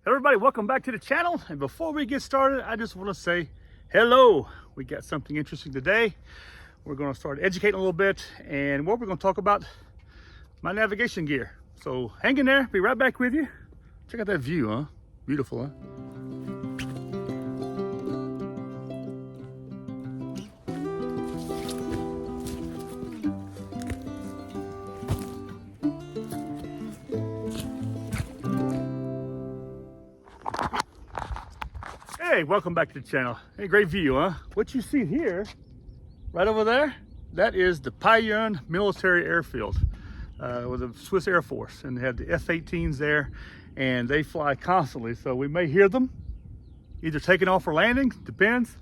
Hello everybody, welcome back to the channel. And before we get started, I just want to say hello. We got something interesting today. We're going to start educating a little bit, and what we're going to talk about my navigation gear. So hang in there, be right back with you. Check out that view, huh? Beautiful, huh? Hey, welcome back to the channel. Hey, great view, huh? What you see here, right over there, that is the Payerne military airfield with the Swiss Air Force, and they have the F-18s there, and they fly constantly, so we may hear them either taking off or landing, depends.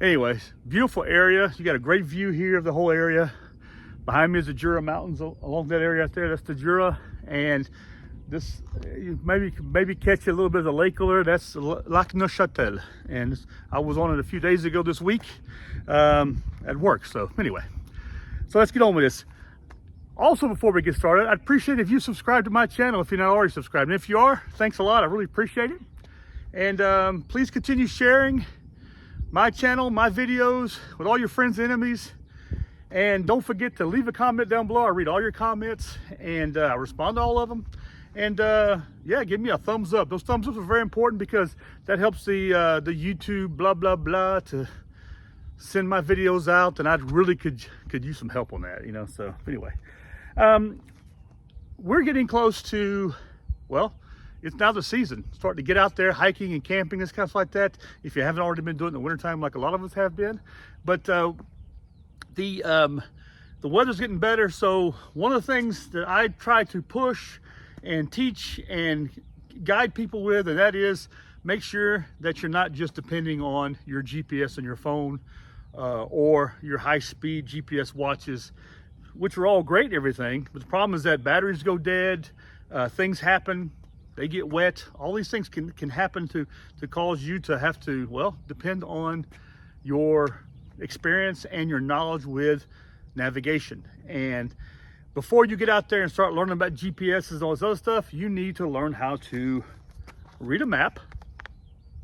Anyways, beautiful area. You got a great view here of the whole area. Behind me is the Jura Mountains along that area right there. That's the Jura, and this, you maybe catch a little bit of the lake over there. That's Lac Neuchâtel, and I was on it a few days ago this week at work. So anyway, so let's get on with this. Also, before we get started, I'd appreciate if you subscribe to my channel if you're not already subscribed, and if you are, thanks a lot. I really appreciate it. And please continue sharing my channel, my videos with all your friends and enemies. And don't forget to leave a comment down below. I read all your comments, and I respond to all of them. And yeah, give me a thumbs up. Those thumbs ups are very important because that helps the YouTube blah blah blah to send my videos out, and I really could use some help on that, you know. So anyway, we're getting close to, well, it's now the season, starting to get out there hiking and camping and stuff like that, if you haven't already been doing it in the wintertime like a lot of us have been. But the weather's getting better, so one of the things that I try to push and teach and guide people with, and that is make sure that you're not just depending on your GPS on your phone or your high-speed GPS watches, which are all great and everything, but the problem is that batteries go dead, things happen, they get wet. All these things can happen to cause you to have to, well, depend on your experience and your knowledge with navigation. And before you get out there and start learning about GPSs and all this other stuff, you need to learn how to read a map,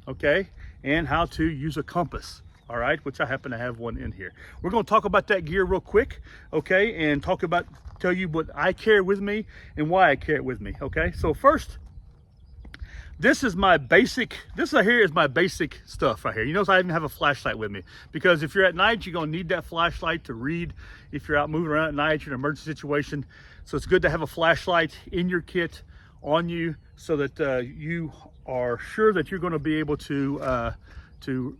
okay, and how to use a compass, all right, which I happen to have one in here. We're going to talk about that gear real quick, okay, and tell you what I carry with me and why I carry it with me, okay? So first, this is my basic, this right here is my basic stuff right here. You notice I even have a flashlight with me, because if you're at night, you're gonna need that flashlight to read. If you're out moving around at night, you're in an emergency situation. So it's good to have a flashlight in your kit on you so that you are sure that you're gonna be able to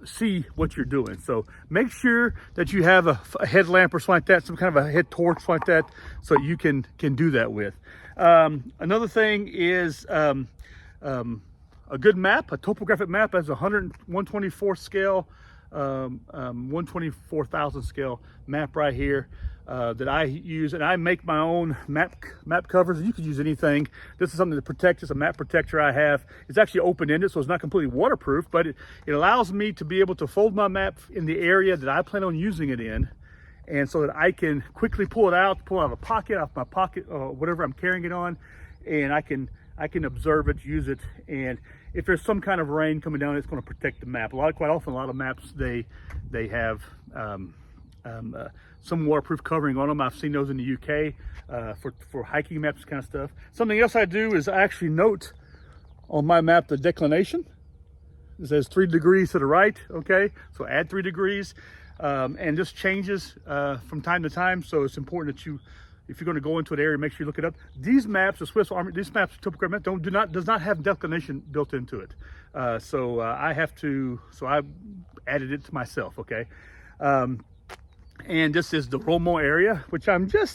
see what you're doing. So make sure that you have a headlamp or something like that, some kind of a head torch like that, so you can do that with. Another thing is, a good map, a topographic map, has a 124 scale, 124,000 scale map right here that I use, and I make my own map covers. You could use anything. This is something to protect. It's a map protector I have. It's actually open-ended, so it's not completely waterproof, but it allows me to be able to fold my map in the area that I plan on using it in, and so that I can quickly pull it out of a pocket, off my pocket, or whatever I'm carrying it on, and I can observe it, use it, and if there's some kind of rain coming down, it's going to protect the map. Quite often, a lot of maps they have some waterproof covering on them. I've seen those in the UK for hiking maps, kind of stuff. Something else I do is I actually note on my map the declination. It says 3 degrees to the right. Okay, so add 3 degrees, and this changes from time to time. So it's important that you, if you're going to go into an area, make sure you look it up. These maps, the Swiss Army, these maps, topographic map, does not have declination built into it. So I added it to myself, okay? And this is the Romo area, which I'm still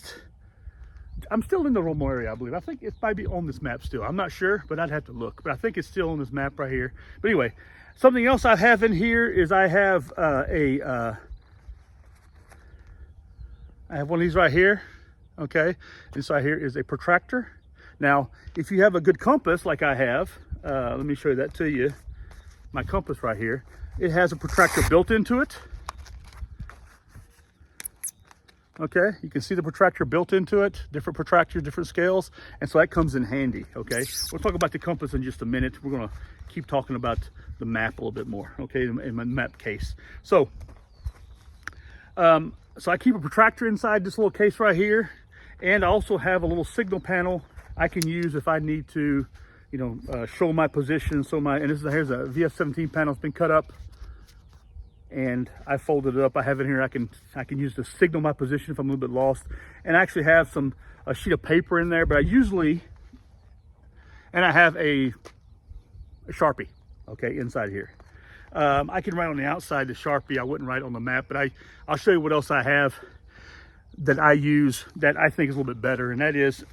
in the Romo area, I believe. I think it might be on this map still. I'm not sure, but I'd have to look. But I think it's still on this map right here. But anyway, something else I have in here is I have I have one of these right here. Okay, inside here is a protractor. Now, if you have a good compass like I have, let me show you that to you. My compass right here, it has a protractor built into it. Okay, you can see the protractor built into it, different protractors, different scales, and so that comes in handy. Okay, we'll talk about the compass in just a minute. We're going to keep talking about the map a little bit more, okay, in my map case. So so I keep a protractor inside this little case right here, and I also have a little signal panel I can use if I need to, you know, show my position. So here's a VF17 panel. It's been cut up, and I folded it up. I have it here. I can use to signal my position if I'm a little bit lost, and I actually have a sheet of paper in there. But I have a Sharpie, okay, inside here. I can write on the outside the Sharpie. I wouldn't write on the map, but I'll show you what else I have that I use that I think is a little bit better, and that is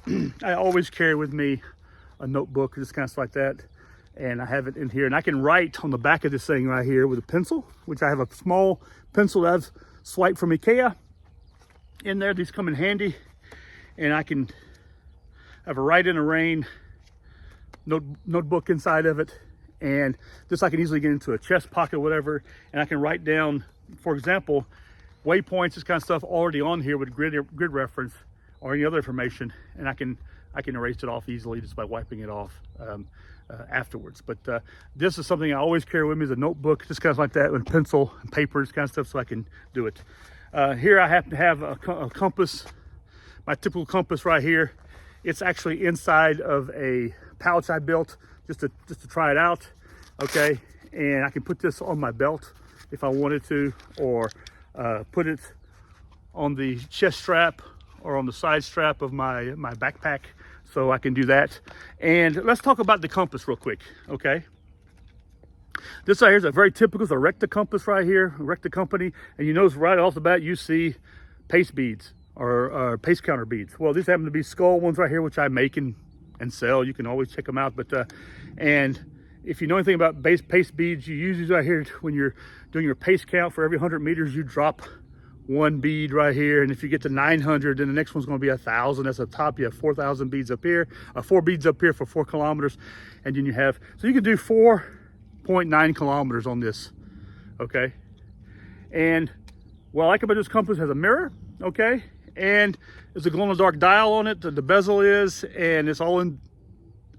I always carry with me a notebook, just kind of like that, and I have it in here, and I can write on the back of this thing right here with a pencil, which I have a small pencil that I've swiped from IKEA in there. These come in handy, and I can have a Write in the Rain notebook inside of it, and this I can easily get into a chest pocket or whatever, and I can write down, for example, waypoints, this kind of stuff already on here with grid reference or any other information, and I can erase it off easily just by wiping it off afterwards. But this is something I always carry with me, is a notebook, just kind of like that, with pencil and paper, this kind of stuff, so I can do it. Here I happen to have a compass, my typical compass right here. It's actually inside of a pouch I built just to try it out, okay? And I can put this on my belt if I wanted to, or put it on the chest strap or on the side strap of my backpack, so I can do that. And let's talk about the compass real quick, okay? This right here is a very typical, it's a Recta compass right here, Recta company, and you notice right off the bat you see pace beads or pace counter beads. Well, these happen to be skull ones right here, which I make and sell. You can always check them out. But and if you know anything about pace beads, you use these right here when you're doing your pace count. For every 100 meters, you drop one bead right here, and if you get to 900, then the next one's going to be 1,000. That's the top. You have 4,000 beads up here, 4 beads up here for 4 kilometers, and then you have, so you can do 4.9 kilometers on this, okay? And what I like about this compass, has a mirror, okay, and there's a glow-in-the-dark dial on it. The bezel is, and it's all in,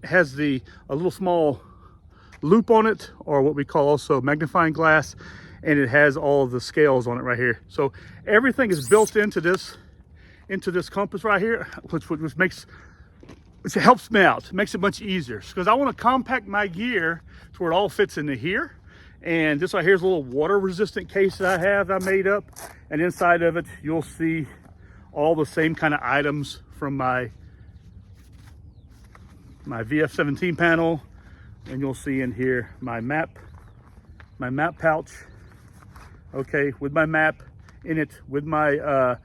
has a little small loop on it, or what we call also magnifying glass, and it has all of the scales on it right here. So everything is built into this compass right here, which helps me out, makes it much easier, because I want to compact my gear to where it all fits into here. And this right here is a little water resistant case that I made up, and inside of it you'll see all the same kind of items from my VF17 panel, and you'll see in here my map pouch, okay, with my map in it, with my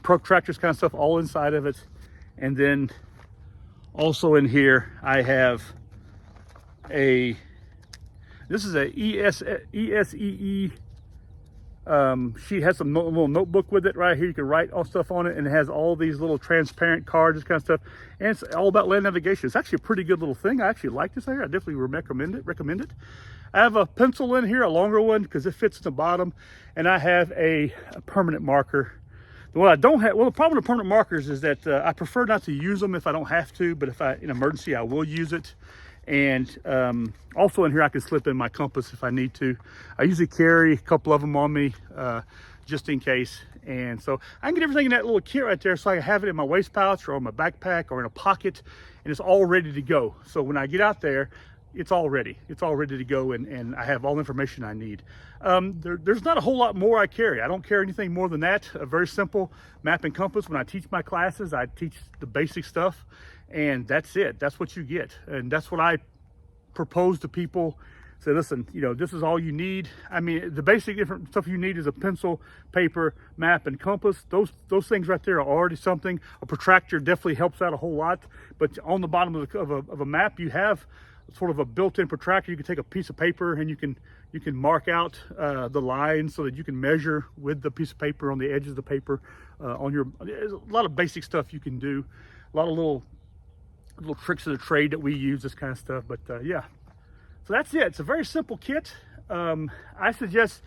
protractors kind of stuff all inside of it. And then also in here I have this is a ESEE sheet, has some little notebook with it right here. You can write all stuff on it, and it has all these little transparent cards, this kind of stuff, and it's all about land navigation. It's actually a pretty good little thing. I actually like this here. I definitely recommend it. I have a pencil in here, a longer one, because it fits in the bottom, and I have a permanent marker. The one I don't have, well, the problem with permanent markers is that I prefer not to use them if I don't have to, but if in an emergency I will use it. And also in here I can slip in my compass if I need to. I usually carry a couple of them on me just in case. And so I can get everything in that little kit right there, so I can have it in my waist pouch or on my backpack or in a pocket, and it's all ready to go. So when I get out there, it's all ready to go, and I have all the information I need. There's not a whole lot more I carry. I don't carry anything more than that. A very simple map and compass. When I teach my classes, I teach the basic stuff, and that's it. That's what you get, and that's what I propose to people. Say, listen, you know, this is all you need. I mean, the basic different stuff you need is a pencil, paper, map, and compass. Those things right there are already something. A protractor definitely helps out a whole lot. But on the bottom of a map, you have sort of a built-in protractor. You can take a piece of paper and you can mark out the lines so that you can measure with the piece of paper on the edges of the paper. There's a lot of basic stuff you can do. A lot of little tricks of the trade that we use, this kind of stuff. But yeah, so that's it. It's a very simple kit. I suggest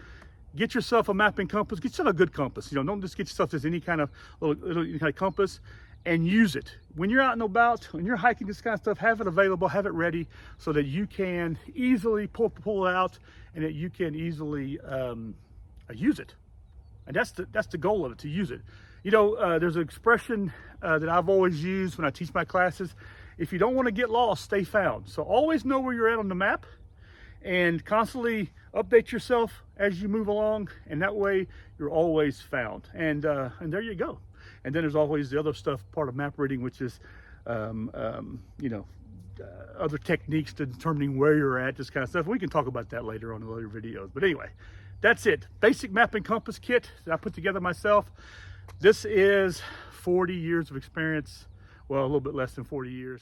get yourself a mapping compass. Get yourself a good compass. You know, don't just get yourself just any kind of little kind of compass, and use it. When you're out and about, when you're hiking this kind of stuff, have it available, have it ready so that you can easily pull it out and that you can easily use it. And that's the goal of it, to use it. You know, there's an expression that I've always used when I teach my classes. If you don't want to get lost, stay found. So always know where you're at on the map and constantly update yourself as you move along, and that way you're always found. And there you go. And then there's always the other stuff, part of map reading, which is, you know, other techniques to determining where you're at, this kind of stuff. We can talk about that later on in later videos. But anyway, that's it. Basic mapping compass kit that I put together myself. This is 40 years of experience. Well, a little bit less than 40 years.